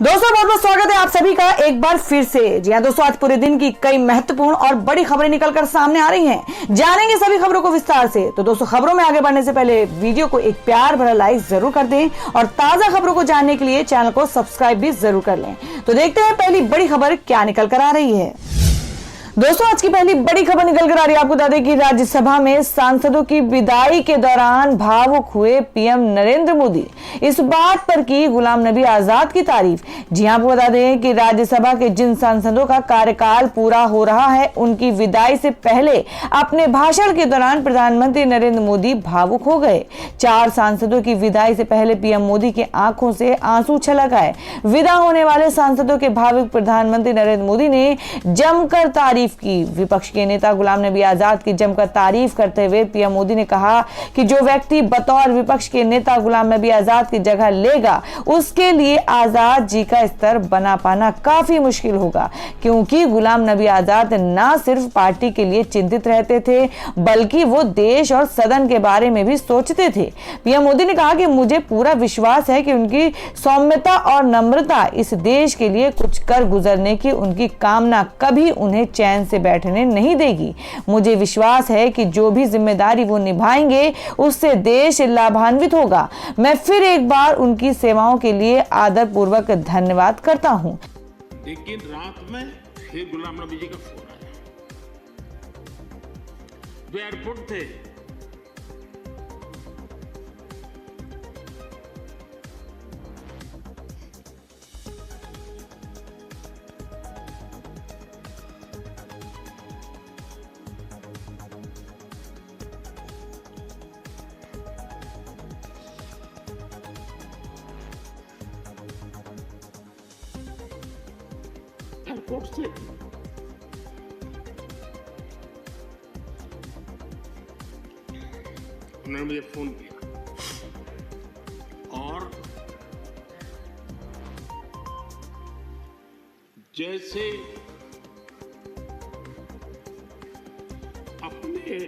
दोस्तों बहुत बहुत स्वागत है आप सभी का एक बार फिर से। जी हाँ दोस्तों, आज पूरे दिन की कई महत्वपूर्ण और बड़ी खबरें निकलकर सामने आ रही हैं। जानेंगे सभी खबरों को विस्तार से। तो दोस्तों, खबरों में आगे बढ़ने से पहले वीडियो को एक प्यार भरा लाइक जरूर कर दें और ताजा खबरों को जानने के लिए चैनल को सब्सक्राइब भी जरूर कर लें। तो देखते हैं पहली बड़ी खबर क्या निकल कर आ रही है। दोस्तों, आज की पहली बड़ी खबर निकल कर आ रही है। आपको बता दें कि राज्यसभा में सांसदों की विदाई के दौरान भावुक हुए पीएम नरेंद्र मोदी। इस बात पर की गुलाम नबी आजाद की तारीफ। जी हां, आपको बता दें कि राज्यसभा के जिन सांसदों का कार्यकाल पूरा हो रहा है, उनकी विदाई से पहले अपने भाषण के दौरान प्रधानमंत्री नरेंद्र मोदी भावुक हो गए। 4 सांसदों की विदाई से पहले पीएम मोदी की आंखों से आंसू छलक आए। विदा होने वाले सांसदों के भावुक प्रधानमंत्री नरेंद्र मोदी ने जमकर तारीफ की। विपक्ष के नेता गुलाम नबी आजाद की जमकर तारीफ करते हुए पीएम मोदी ने कहा कि जो व्यक्ति बतौर विपक्ष के नेता गुलाम नबी आजाद की जगह लेगा, उसके लिए आजाद जी का स्तर बना पाना काफी मुश्किल होगा, क्योंकि गुलाम नबी आजाद न सिर्फ पार्टी के लिए चिंतित रहते थे, बल्कि वो देश और सदन के बारे में भी सोचते थे। पीएम मोदी ने कहा कि मुझे पूरा विश्वास है कि उनकी सौम्यता और नम्रता इस देश के लिए कुछ कर गुजरने की उनकी कामना कभी उन्हें चैन से बैठने नहीं देगी। मुझे विश्वास है कि जो भी जिम्मेदारी वो निभाएंगे, उससे देश लाभान्वित होगा। मैं फिर एक बार उनकी सेवाओं के लिए आदरपूर्वक धन्यवाद करता हूं। लेकिन रात में फिर गुलाम नबी जी का फोन आया। वे एयरपोर्ट थे। एयरपोर्ट से उन्होंने मुझे फोन किया और जैसे अपने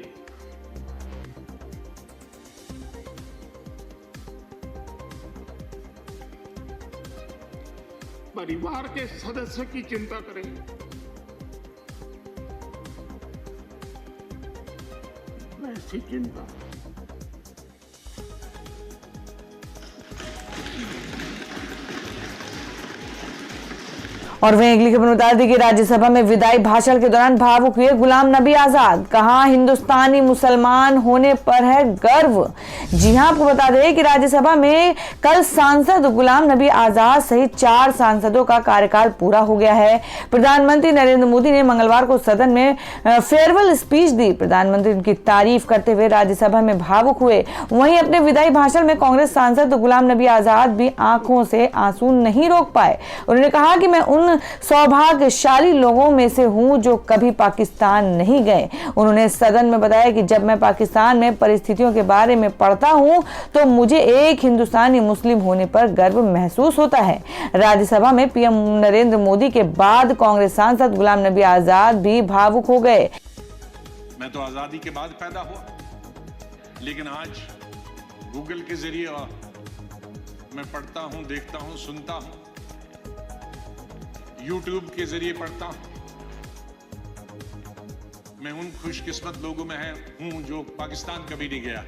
परिवार के सदस्य की चिंता करें, वैसी चिंता और वहीं अगली खबर बता दी कि राज्यसभा में विदाई भाषण के दौरान भावुक हुए गुलाम नबी आजाद। कहा, हिंदुस्तानी मुसलमान होने पर है गर्व। जी हां, आपको बता दें कि राज्यसभा में कल सांसद गुलाम नबी आजाद सहित 4 सांसदों का कार्यकाल पूरा हो गया है। प्रधानमंत्री नरेंद्र मोदी ने मंगलवार को सदन में फेयरवेल स्पीच दी। प्रधानमंत्री उनकी तारीफ करते हुए राज्यसभा में भावुक हुए। वहीं अपने विदाई भाषण में कांग्रेस सांसद गुलाम नबी आजाद भी आंखों से आंसू नहीं रोक पाए। उन्होंने कहा कि मैं उन सौभाग्यशाली लोगों में से हूं जो कभी पाकिस्तान नहीं गए। उन्होंने सदन में बताया कि जब मैं पाकिस्तान में परिस्थितियों के बारे में पढ़ता हूं, तो मुझे एक हिंदुस्तानी मुस्लिम होने पर गर्व महसूस होता है। राज्यसभा में पीएम नरेंद्र मोदी के बाद कांग्रेस सांसद गुलाम नबी आजाद भी भावुक हो गए। मैं तो आजादी के बाद पैदा हुआ, लेकिन आज गूगल के जरिए मैं पढ़ता हूं, देखता हूं, सुनता हूं, यूट्यूब के जरिए पढ़ता हूं। मैं उन खुशकिस्मत लोगों में हूं जो पाकिस्तान कभी नहीं गया।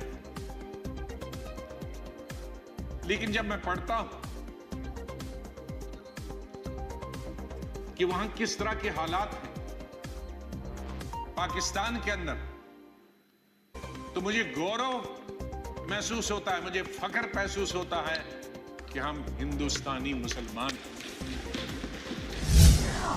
लेकिन जब मैं पढ़ता हूं कि वहां किस तरह के हालात हैं पाकिस्तान के अंदर, तो मुझे गौरव महसूस होता है, मुझे फख्र महसूस होता है कि हम हिंदुस्तानी मुसलमान हैं।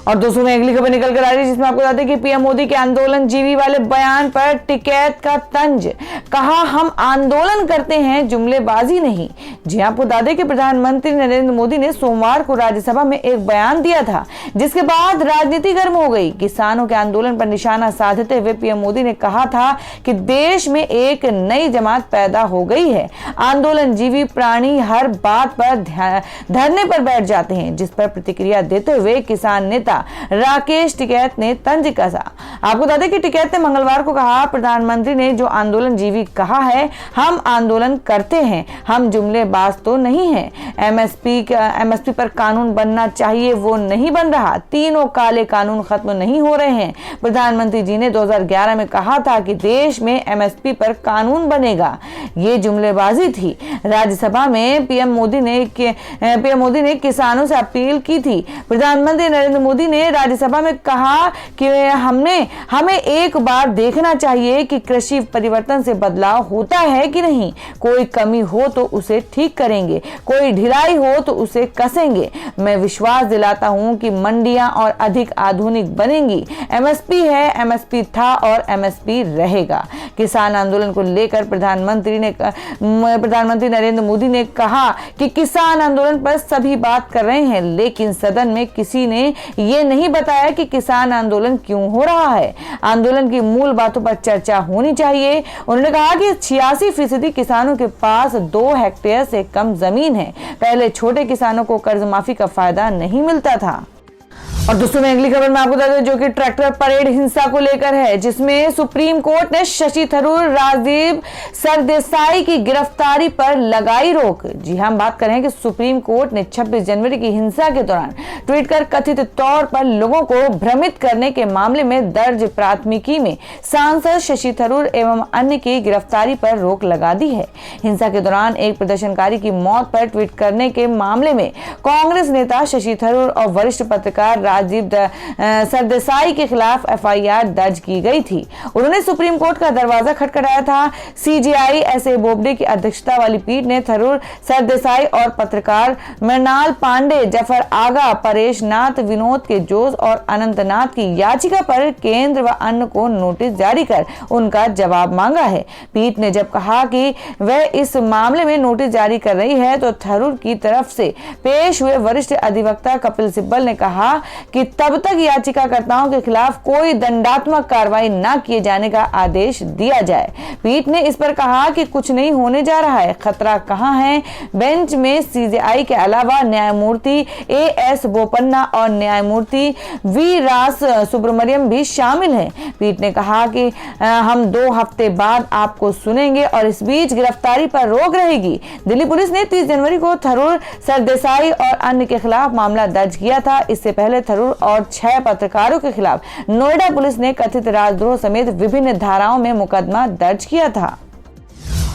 और दोस्तों में अगली खबर निकल कर आ रही है, जिसमें आपको बता दें कि पीएम मोदी के आंदोलन जीवी वाले बयान पर टिकैत का तंज। कहा, हम आंदोलन करते हैं, जुमलेबाजी नहीं। जी आपको बता दें कि प्रधानमंत्री नरेंद्र मोदी ने सोमवार को राज्यसभा में एक बयान दिया था, जिसके बाद राजनीति गर्म हो गई। किसानों के आंदोलन पर निशाना साधते हुए पीएम मोदी ने कहा था कि देश में एक नई जमात पैदा हो गई है। आंदोलन जीवी प्राणी हर बात पर धरने पर बैठ जाते हैं। जिस पर प्रतिक्रिया देते हुए किसान नेता राकेश टिकैत ने तंज कसा। आपको बता दें कि टिकैत ने मंगलवार को कहा, प्रधानमंत्री ने जो आंदोलन जीवी कहा है, हम आंदोलन करते हैं, हम जुमलेबाज तो नहीं है। एमएसपी पर कानून बनना चाहिए, वो नहीं बन रहा। तीनों काले कानून खत्म नहीं हो रहे हैं। प्रधानमंत्री जी ने 2011 में कहा था कि देश में एमएसपी पर कानून बनेगा, ये जुमलेबाजी थी। राज्यसभा में पीएम मोदी ने किसानों से अपील की थी। प्रधानमंत्री नरेंद्र मोदी ने राज्यसभा में कहा कि हमें एक बार देखना चाहिए कि कृषि परिवर्तन से बदलाव होता है कि नहीं। कोई कमी हो तो उसे ठीक करेंगे, कोई ढिलाई हो तो उसे कसेंगे। मैं विश्वास दिलाता हूं कि मंडियां और अधिक आधुनिक बनेंगी। एमएसपी है, एमएसपी था और एमएसपी रहेगा। किसान आंदोलन को लेकर प्रधानमंत्री नरेंद्र मोदी ने कहा कि किसान आंदोलन पर सभी बात कर रहे हैं, लेकिन सदन में किसी ने यह नहीं बताया कि किसान आंदोलन क्यों हो रहा है। आंदोलन की मूल बातों पर चर्चा होनी चाहिए। उन्होंने कहा कि 86% किसानों के पास 2 हेक्टेयर से कम जमीन है। पहले छोटे किसानों को कर्ज माफी का फायदा नहीं मिलता था। और दोस्तों मैं अगली खबर में आपको बता दूं जो कि ट्रैक्टर परेड हिंसा को लेकर है, जिसमें सुप्रीम कोर्ट ने शशि थरूर, राजीव सरदेसाई की गिरफ्तारी पर लगाई रोक। जी हां, हम बात कर रहे हैं कि सुप्रीम कोर्ट ने 26 जनवरी की हिंसा के दौरान ट्वीट कर कथित तौर पर लोगों को भ्रमित करने के मामले में दर्ज प्राथमिकी में सांसद शशि थरूर एवं अन्य की गिरफ्तारी पर रोक लगा दी है। हिंसा के दौरान एक प्रदर्शनकारी की मौत पर ट्वीट करने के मामले में कांग्रेस नेता शशि थरूर और वरिष्ठ पत्रकार राजीव सरदेसाई के खिलाफ एफआईआर दर्ज की गई थी। उन्होंने सुप्रीम कोर्ट का दरवाजा खटखटाया था। सीजेआई एसए बोबडे की अध्यक्षता वाली पीठ ने थरूर, सरदेसाई और पत्रकार मृणाल पांडे, जफर आगा, परेश नाथ, विनोद के जोश और अनंतनाथ की याचिका पर केंद्र व अन्य को नोटिस जारी कर उनका जवाब मांगा है। पीठ ने जब कहा कि वह इस मामले में नोटिस जारी कर रही है, तो थरूर की तरफ से पेश हुए वरिष्ठ अधिवक्ता कपिल सिब्बल ने कहा कि तब तक याचिकाकर्ताओं के खिलाफ कोई दंडात्मक कार्रवाई न किए जाने का आदेश दिया जाए। पीठ ने इस पर कहा कि कुछ नहीं होने जा रहा है, खतरा कहां है। बेंच में सीजेआई के अलावा न्यायमूर्ति एएस बोपन्ना और न्यायमूर्ति वी रास सुब्रमण्यम भी शामिल हैं। पीठ ने कहा कि हम 2 हफ्ते बाद आपको सुनेंगे और इस बीच गिरफ्तारी पर रोक रहेगी। दिल्ली पुलिस ने 30 जनवरी को थरूर, सरदेसाई और अन्य के खिलाफ मामला दर्ज किया था। इससे पहले थरूर और 6 पत्रकारों के खिलाफ नोएडा पुलिस ने कथित राजद्रोह समेत विभिन्न धाराओं में मुकदमा दर्ज किया था।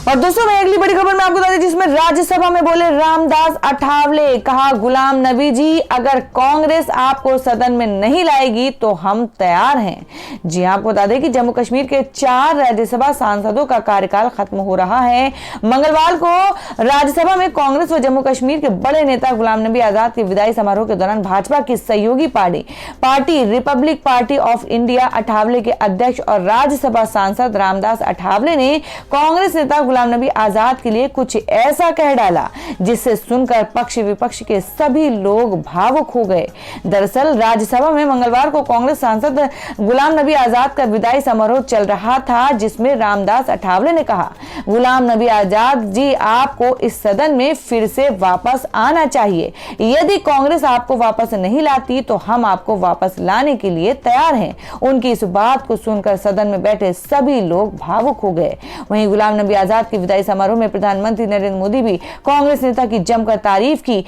और दोस्तों मैं अगली बड़ी खबर में आपको बता दें, जिसमें राज्यसभा में बोले रामदास अठावले, कहा गुलाम नबी जी, अगर कांग्रेस आपको सदन में नहीं लाएगी तो हम तैयार हैं। जी आपको बता दें कि जम्मू कश्मीर के 4 राज्यसभा सांसदों का कार्यकाल खत्म हो रहा है। मंगलवार को राज्यसभा में कांग्रेस व जम्मू कश्मीर के बड़े नेता गुलाम नबी आजाद के विदाई समारोह के दौरान भाजपा की सहयोगी party Republic party of India Athawale के अध्यक्ष और राज्यसभा सांसद रामदास अठावले ने कांग्रेस नेता गुलाम नबी आजाद के लिए कुछ ऐसा कह डाला जिससे सुनकर पक्ष विपक्ष के सभी लोग भावुक हो गए। दरअसल राज्यसभा में मंगलवार को कांग्रेस सांसद गुलाम नबी आजाद का विदाई समारोह चल रहा था, जिसमें रामदास अठावले ने कहा, गुलाम नबी आजाद जी, आपको इस सदन में फिर से वापस आना चाहिए। यदि कांग्रेस आपको वापस नहीं लाती तो हम आपको वापस लाने के लिए तैयार हैं। उनकी इस बात को सुनकर सदन में बैठे सभी लोग भावुक हो गए। वहीं गुलाम नबी आजाद की विदाई समारोह में प्रधानमंत्री नरेंद्र मोदी भी कांग्रेस नेता की जमकर तारीफ की।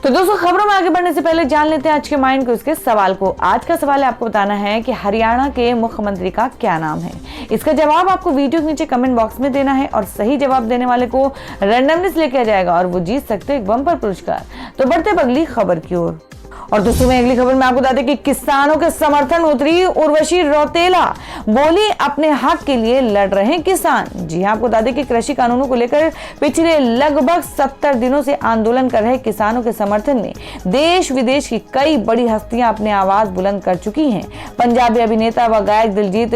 तो दोस्तों खबरों में आगे बढ़ने से पहले जान लेते हैं आज के माइंड क्विज के सवाल को। आज का सवाल है, आपको बताना है कि हरियाणा के मुख्यमंत्री का क्या नाम है। इसका जवाब आपको वीडियो के नीचे कमेंट बॉक्स में देना है और सही जवाब देने वाले को रैंडमली लेकर आ जाएगा और वो जीत सकते हैं एक बम्पर पुरस्कार। तो बढ़ते अगली खबर की ओर। और दोस्तों मैं अगली खबर में आपको बता दें कि किसानों के समर्थन उतरी उर्वशी रौतेला, बोली अपने हक के लिए लड़ रहे किसान। जी हां, आपको बता दें कि कृषि कानूनों को लेकर पिछले लगभग 70 दिनों से आंदोलन कर रहे किसानों के समर्थन में देश विदेश की कई बड़ी हस्तियां अपनी आवाज बुलंद कर चुकी हैं। पंजाबी अभिनेता व गायक दिलजीत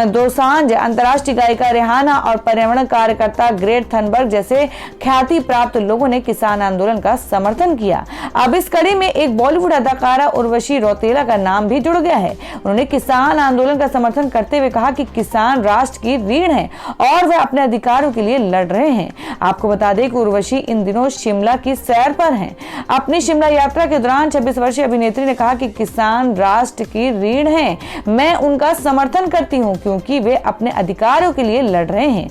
दोसांझ, अंतर्राष्ट्रीय गायिका रेहाना और पर्यावरण कार्यकर्ता ग्रेट थनबर्ग जैसे ख्याति प्राप्त लोगों ने किसान आंदोलन का समर्थन किया। अब इस कड़ी में एक बॉलीवुड अदाकारा उर्वशी रौतेला का नाम भी जुड़ गया है। उन्होंने किसान आंदोलन का समर्थन करते हुए कहा कि किसान राष्ट्र की रीढ़ हैं और वह अपने अधिकारों के लिए लड़ रहे हैं। आपको बता दें कि उर्वशी इन दिनों शिमला की सैर पर हैं। अपनी शिमला यात्रा के दौरान 26 वर्षीय अभिनेत्री ने कहा कि किसान राष्ट्र की रीढ़ हैं, मैं उनका समर्थन करती हूं क्योंकि वे अपने अधिकारों के लिए लड़ रहे हैं।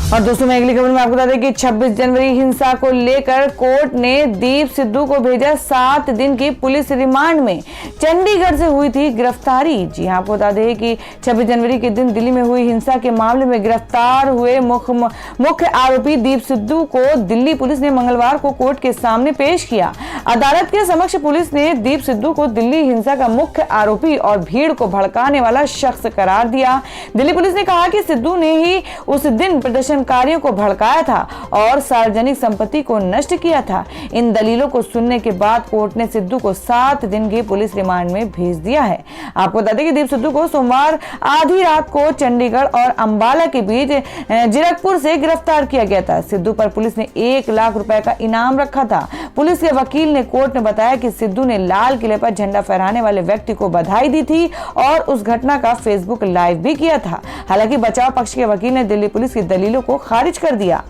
और दोस्तों, मैं अगली खबर में आपको बता दें कि 26 जनवरी हिंसा को लेकर कोर्ट ने दीप सिद्धू को भेजा 7 दिन की पुलिस रिमांड में। चंडीगढ़ से हुई थी गिरफ्तारी। जी हां, आपको बता दें कि 26 जनवरी के दिन दिल्ली में हुई हिंसा के मामले में गिरफ्तार हुए मुख्य आरोपी दीप सिद्धू को दिल्ली पुलिस ने मंगलवार को कोर्ट के सामने पेश किया। अदालत के समक्ष पुलिस ने दीप सिद्धू को दिल्ली हिंसा का मुख्य आरोपी और भीड़ को भड़काने वाला शख्स करार दिया। दिल्ली पुलिस ने कहा कि सिद्धू ने ही उस दिन प्रदर्शनकारियों को भड़काया था और सार्वजनिक संपत्ति को नष्ट किया था। इन दलीलों को सुनने के बाद कोर्ट ने सिद्धू को 7 दिन की पुलिस रिमांड में भेज दिया है। आपको बता दें कि दीप सिद्धू को सोमवार आधी रात को चंडीगढ़ और अंबाला के बीच जीरकपुर से गिरफ्तार किया गया था। सिद्धू पर पुलिस ने 1 लाख रुपए का इनाम रखा था। पुलिस के वकील ने कोर्ट में बताया कि सिद्धू ने लाल किले पर झंडा फहराने वाले व्यक्ति को बधाई दी थी और उस घटना का फेसबुक लाइव भी किया था। हालांकि बचाव पक्ष के वकील ने दिल्ली पुलिस की दलीलों को खारिज कर दिया।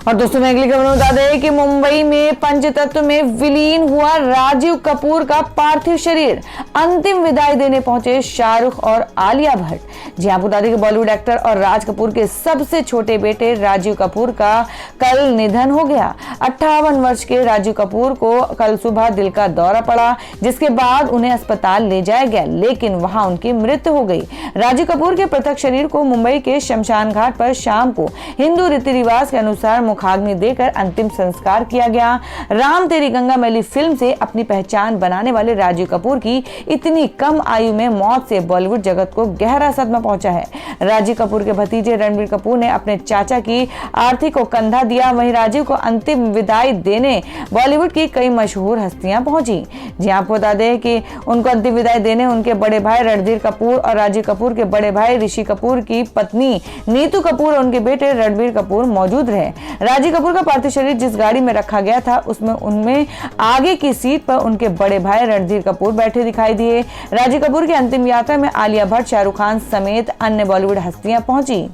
और दोस्तों, मैं अगली खबर में बता दें कि मुंबई में पंचतत्व में विलीन हुआ राजीव कपूर का पार्थिव शरीर। अंतिम विदाई देने पहुंचे शाहरुख और आलिया भट्ट। जी हां, बता दें कि बॉलीवुड एक्टर और राज कपूर के सबसे छोटे बेटे राजीव कपूर का कल निधन हो गया। 58 वर्ष के राजीव कपूर को कल सुबह दिल का दौरा पड़ा, जिसके बाद उन्हें अस्पताल ले जाया गया, लेकिन वहां उनकी मृत्यु हो गई। राजीव कपूर के पृथक शरीर को मुंबई के शमशान घाट पर शाम को हिंदू रीति रिवाज के अनुसार मुखाग्नि देकर अंतिम संस्कार किया गया। राम तेरी गंगा मैली फिल्म से अपनी पहचान बनाने वाले राजीव कपूर की इतनी कम आयु में मौत से बॉलीवुड जगत को गहरा सदमा पहुंचा है। राजीव कपूर के भतीजे रणबीर कपूर ने अपने चाचा की आरती को कंधा दिया। वहीं राजीव को अंतिम विदाई देने बॉलीवुड की कई मशहूर हस्तियां पहुंची। जी आपको बता दें कि उनको अंतिम विदाई देने उनके बड़े भाई रणधीर कपूर और राजीव कपूर के बड़े भाई ऋषि कपूर की पत्नी नीतू कपूर और उनके बेटे रणबीर कपूर मौजूद रहे। राजीव कपूर का पार्थिव शरीर जिस गाड़ी में रखा गया था उनमें आगे की सीट पर उनके बड़े भाई रणधीर कपूर बैठे दिखाई दिए। राजीव कपूर की अंतिम यात्रा में आलिया भट्ट, शाहरुख खान समेत अन्य बॉलीवुड हस्तियां पहुंची।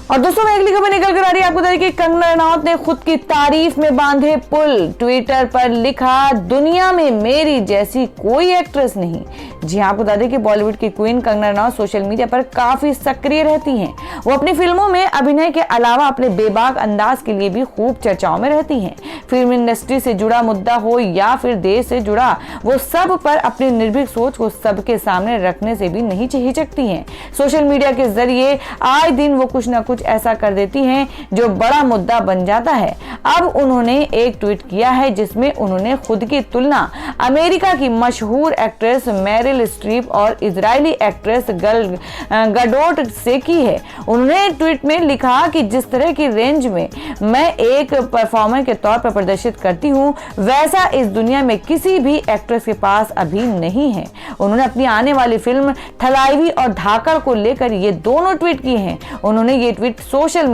और दोस्तों, मैं अगली खबर निकल कर आ रही है। आपको बता दें कि कंगना रनौत ने खुद की तारीफ में बांधे पुल। ट्विटर पर लिखा, दुनिया में मेरी जैसी कोई एक्ट्रेस नहीं। जी हाँ, आपको बता दें कि बॉलीवुड की queen Kangana Ranaut social media पर काफी सक्रिय रहती हैं। वो अपनी फिल्मों में अभिनय के अलावा अपने बेबाक अंदाज के लिए भी खूब चर्चाओं में रहती हैं। फिल्म इंडस्ट्री से जुड़ा मुद्दा हो या फिर देश से जुड़ा, वो सब पर अपनी निर्भीक सोच को सबके सामने रखने से भी नहीं हिचकती हैं। सोशल मीडिया के जरिए आए दिन वो कुछ न कुछ ऐसा कर देती हैं जो बड़ा मुद्दा बन जाता है। अब उन्होंने एक ट्वीट किया है जिसमें उन्होंने खुद की तुलना अमेरिका की मशहूर एक्ट्रेस मैरिल स्ट्रीप और इजरायली एक्ट्रेस गल गडोट से की है। उन्होंने ट्वीट में लिखा कि जिस तरह की रेंज में मैं एक परफॉर्मर के तौर पर प्रदर्शित करती हूँ, वैसा इस दुनिया में किसी भी एक्ट्रेस के पास अभी नहीं है। उन्होंने अपनी आने वाली फिल्म थलाइवी और धाकड़ को लेकर ये दोनों ट्वीट किए हैं। उन्होंने ये ट्वीट सोशल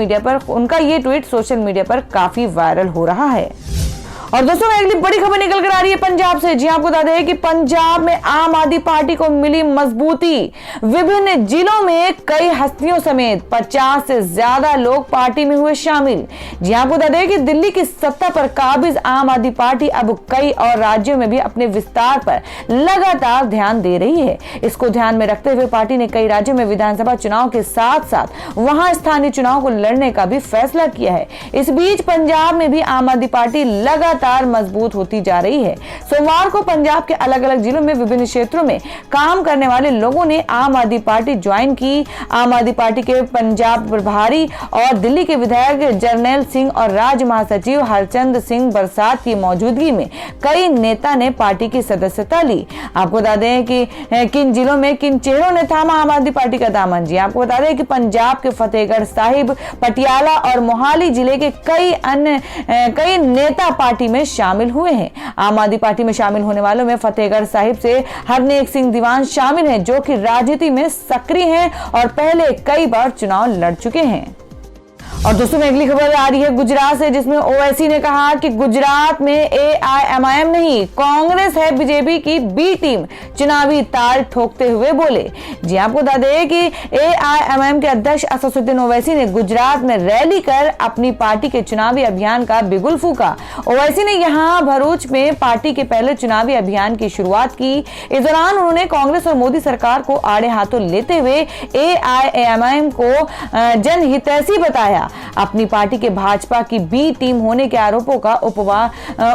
मीडिया पर काफी वायरल हो रहा है। और दोस्तों, अगली बड़ी खबर निकल कर आ रही है पंजाब से। जी आपको बता दें कि पंजाब में आम आदमी पार्टी को मिली मजबूती। विभिन्न जिलों में कई हस्तियों समेत 50 से ज्यादा लोग पार्टी में हुए शामिल। जी आपको बता दें कि दिल्ली की सत्ता पर काबिज आम आदमी पार्टी अब कई और राज्यों में भी अपने विस्तार पर लगातार ध्यान दे रही है। इसको ध्यान में रखते हुए पार्टी ने कई राज्यों में विधानसभा चुनाव के साथ साथ वहां स्थानीय चुनाव को लड़ने का भी फैसला किया है। इस बीच पंजाब में भी आम आदमी पार्टी लगातार मजबूत होती जा रही है। सोमवार को पंजाब के अलग अलग जिलों में विभिन्न क्षेत्रों में काम करने वाले लोगों ने आम आदमी पार्टी ज्वाइन की। आम आदमी पार्टी के पंजाब प्रभारी और दिल्ली के विधायक जरनैल सिंह और राज्य महासचिव हरचंद सिंह बरसात की मौजूदगी में कई नेता ने पार्टी की सदस्यता ली। आपको बता दें कि किन जिलों में किन चेहरों ने थामा आम आदमी पार्टी का दामन। जी आपको बता दें कि पंजाब के फतेहगढ़ साहिब, पटियाला और मोहाली जिले के कई नेता पार्टी में शामिल हुए हैं। आम आदमी पार्टी में शामिल होने वालों में फतेहगढ़ साहिब से हरनेक सिंह दीवान शामिल हैं, जो कि राजनीति में सक्रिय हैं और पहले कई बार चुनाव लड़ चुके हैं। और दोस्तों में अगली खबर आ रही है गुजरात से, जिसमें ओवैसी ने कहा कि गुजरात में AIMIM नहीं कांग्रेस है बीजेपी की बी टीम, चुनावी ताल ठोकते हुए बोले। जी आपको बता दें कि AIMIM के अध्यक्ष असदुद्दीन ओवैसी ने गुजरात में रैली कर अपनी पार्टी के चुनावी अभियान का बिगुल फूका। ओवैसी ने यहां भरूच में पार्टी के पहले चुनावी अभियान की शुरुआत की। इस दौरान उन्होंने कांग्रेस और मोदी सरकार को आड़े हाथों लेते हुए AIMIM को जनहितैषी बताया। अपनी पार्टी के भाजपा की बी टीम होने के आरोपों का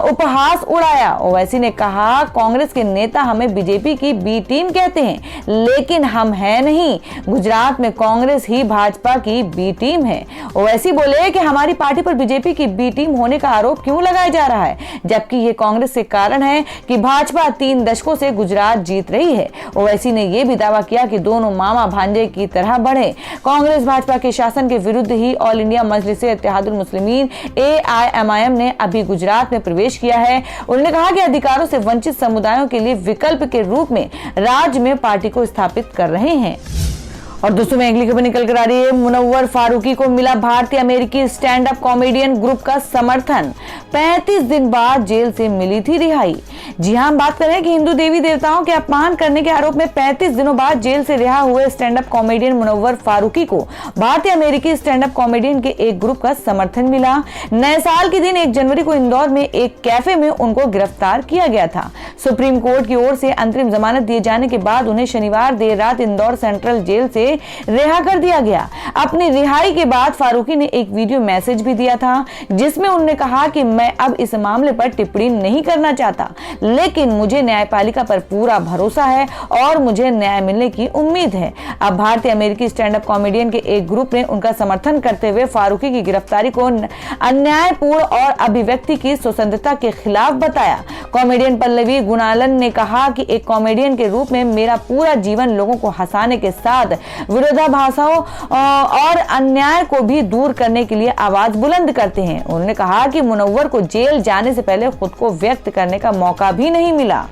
उपहास उड़ाया। ओवैसी ने कहा कांग्रेस के नेता हमें बीजेपी की बी टीम कहते हैं, लेकिन हम हैं नहीं। गुजरात में कांग्रेस ही भाजपा की बी टीम है। ओवैसी बोले कि हमारी पार्टी पर बीजेपी की बी टीम होने का आरोप क्यों लगाया जा रहा है, जबकि ये कांग्रेस के कारण है कि भाजपा 3 दशकों से गुजरात जीत रही है। ओवैसी ने यह भी दावा किया कि दोनों मामा भांजे की तरह बढ़े। कांग्रेस भाजपा के शासन के विरुद्ध ही ऑल इंडिया मजलिस-ए-इत्तेहादुल मुस्लिमीन AIMIM ने अभी गुजरात में प्रवेश किया है। उन्होंने कहा कि अधिकारों से वंचित समुदायों के लिए विकल्प के रूप में राज्य में पार्टी को स्थापित कर रहे हैं। और दोस्तों में अगली खबर निकल कर आ रही है, मुनव्वर फारूकी को मिला भारतीय अमेरिकी स्टैंड अप कॉमेडियन ग्रुप का समर्थन। 35 दिन बाद जेल से मिली थी रिहाई। जी हां, हम बात करें कि हिंदू देवी देवताओं के अपमान करने के आरोप में 35 दिनों बाद जेल से रिहा हुए stand up comedian Munawar Faruqui को भारतीय अमेरिकी स्टैंड अप कॉमेडियन के एक ग्रुप का समर्थन मिला। नए साल के दिन 1 जनवरी को इंदौर में एक कैफे में उनको गिरफ्तार किया गया था। सुप्रीम कोर्ट की ओर से अंतरिम जमानत दिए जाने के बाद उन्हें शनिवार देर रात इंदौर सेंट्रल जेल से रिहा कर दिया गया। अपनी रिहाई के बाद फारूकी ने एक वीडियो मैसेज भी दिया था, जिसमें उन्होंने कहा कि मैं अब इस मामले पर टिप्पणी नहीं करना चाहता, लेकिन मुझे न्यायपालिका पर पूरा भरोसा है और मुझे न्याय मिलने की उम्मीद है। अब भारतीय अमेरिकी स्टैंड अप कॉमेडियन के एक ग्रुप ने उनका समर्थन करते हुए फारूकी की गिरफ्तारी को अन्यायपूर्ण और अभिव्यक्ति की स्वतंत्रता के खिलाफ बताया। कॉमेडियन पल्लवी गुणालन ने कहा कि एक कॉमेडियन के रूप में मेरा पूरा जीवन लोगों को हंसाने के साथ विरोधाभासों और अन्याय को भी दूर करने के लिए आवाज बुलंद करते हैं। उन्होंने कहा कि मुनव्वर को जेल जाने से पहले खुद को व्यक्त करने का मौका भी नहीं मिला।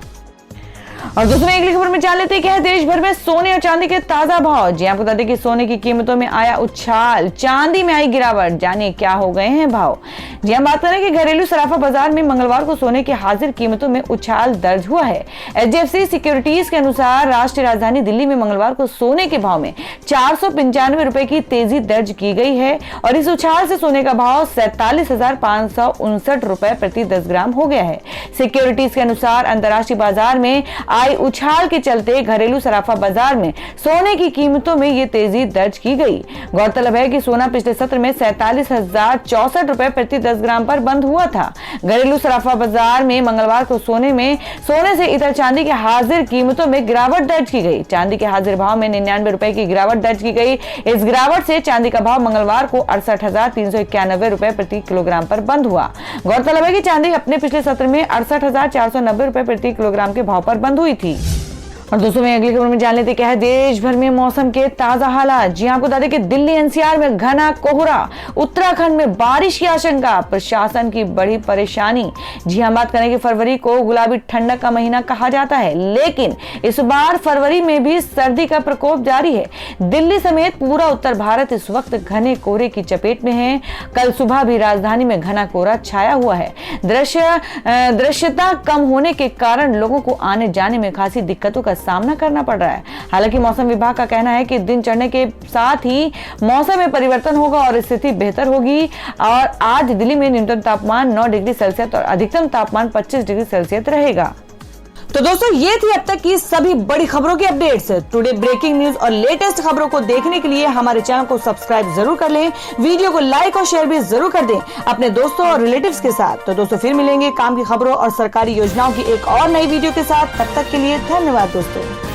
और दोस्तों अगली खबर में जान लेते हैं कि देश भर में सोने और चांदी के ताजा भाव। जी आपको बता दें कि सोने की कीमतों में आया उछाल, चांदी में आई गिरावट। जानिए क्या हो गए हैं भाव। जी हम बात करें कि घरेलू सराफा बाजार में मंगलवार को सोने की हाजिर कीमतों में उछाल दर्ज हुआ है। HDFC सिक्योरिटीज के अनुसार राष्ट्रीय राजधानी दिल्ली में मंगलवार को सोने के भाव में 495 रुपए की तेजी दर्ज की गई है और इस उछाल से सोने का भाव 47,559 रुपए प्रति 10 ग्राम हो गया है। सिक्योरिटीज के अनुसार अंतर्राष्ट्रीय बाजार में आई उछाल के चलते घरेलू सराफा बाजार में सोने की कीमतों में ये तेजी दर्ज की गई। गौरतलब है कि सोना पिछले सत्र में 47,064 रुपए प्रति 10 ग्राम पर बंद हुआ था। घरेलू सराफा बाजार में मंगलवार को सोने से इतर चांदी की हाजिर कीमतों में गिरावट दर्ज की गई। चांदी के हाजिर भाव में 99 रुपए की गिरावट दर्ज की गई। इस गिरावट से चांदी का भाव मंगलवार को 68,391 रुपए प्रति किलोग्राम पर बंद हुआ। गौरतलब है कि चांदी अपने पिछले सत्र में 68,490 रुपए प्रति किलोग्राम के भाव पर बंद हुई थी। और दोस्तों में अगली खबर में जान लेते क्या है देश भर में मौसम के ताजा हालात। जी आपको बता दें कि दिल्ली NCR में घना कोहरा, उत्तराखंड में बारिश की आशंका, प्रशासन की बड़ी परेशानी। जी हम बात करें कि फरवरी को गुलाबी ठंडक का महीना कहा जाता है, लेकिन इस बार फरवरी में भी सर्दी का प्रकोप जारी है। दिल्ली समेत पूरा उत्तर भारत इस वक्त घने कोहरे की चपेट में है। कल सुबह भी राजधानी में घना कोहरा छाया हुआ है। दृश्यता कम होने के कारण लोगों को आने जाने में खासी दिक्कतों का सामना करना पड़ रहा है। हालांकि मौसम विभाग का कहना है कि दिन चढ़ने के साथ ही मौसम में परिवर्तन होगा और स्थिति बेहतर होगी। और आज दिल्ली में न्यूनतम तापमान 9 डिग्री सेल्सियस और अधिकतम तापमान 25 डिग्री सेल्सियस रहेगा। तो दोस्तों ये थी अब तक की सभी बड़ी खबरों की अपडेट्स। टुडे ब्रेकिंग न्यूज और लेटेस्ट खबरों को देखने के लिए हमारे चैनल को सब्सक्राइब जरूर कर लें, वीडियो को लाइक और शेयर भी जरूर कर दें अपने दोस्तों और रिलेटिव्स के साथ। तो दोस्तों फिर मिलेंगे काम की खबरों और सरकारी योजनाओं की एक और नई वीडियो के साथ। तब तक के लिए धन्यवाद दोस्तों।